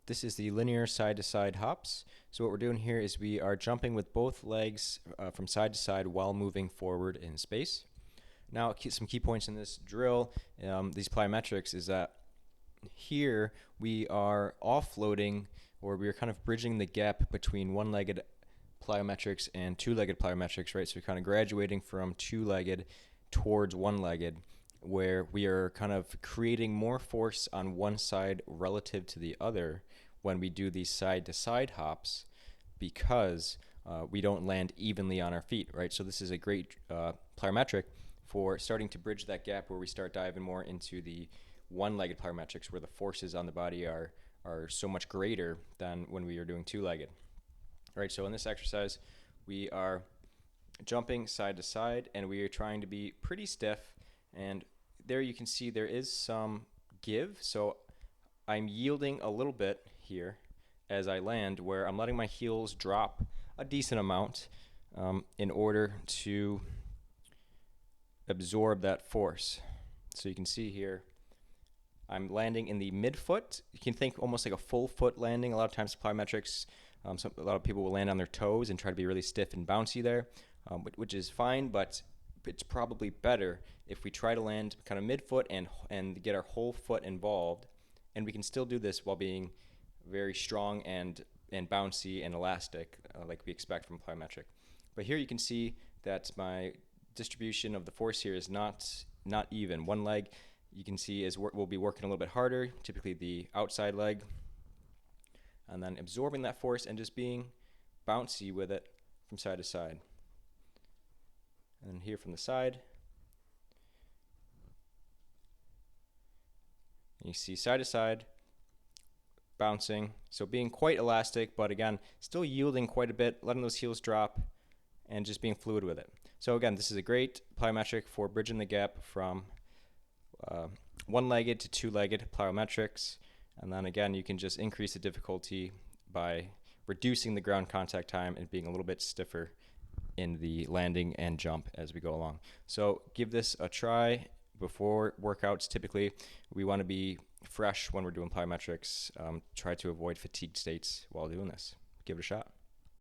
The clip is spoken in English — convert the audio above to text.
This is the linear side-to-side hops. So what we're doing here is we are jumping with both legs from side to side while moving forward in space. Now, some key points in this drill, these plyometrics, is that here we are offloading, or we are kind of bridging the gap between one-legged plyometrics and two-legged plyometrics, right? So we're kind of graduating from two-legged towards one-legged, where we are kind of creating more force on one side relative to the other when we do these side-to-side hops, because we don't land evenly on our feet, right? So this is a great plyometric for starting to bridge that gap where we start diving more into the one-legged plyometrics, where the forces on the body are so much greater than when we are doing two-legged. All right, so in this exercise, we are jumping side to side, and we are trying to be pretty stiff. And there you can see there is some give. So I'm yielding a little bit here as I land, where I'm letting my heels drop a decent amount in order to absorb that force. So you can see here, I'm landing in the midfoot. You can think almost like a full foot landing. A lot of times plyometrics, a lot of people will land on their toes and try to be really stiff and bouncy there, which is fine, but it's probably better if we try to land kind of midfoot and get our whole foot involved, and we can still do this while being very strong and bouncy and elastic, like we expect from plyometric. But here you can see that my distribution of the force here is not even. One leg, you can see, will be working a little bit harder, typically the outside leg, and then absorbing that force and just being bouncy with it from side to side. And then here from the side, you see side to side, bouncing, so being quite elastic, but again, still yielding quite a bit, letting those heels drop, and just being fluid with it. So again, this is a great plyometric for bridging the gap from one-legged to two-legged plyometrics. And then again, you can just increase the difficulty by reducing the ground contact time and being a little bit stiffer in the landing and jump as we go along. So give this a try before workouts. Typically, we want to be fresh when we're doing plyometrics. Try to avoid fatigued states while doing this. Give it a shot.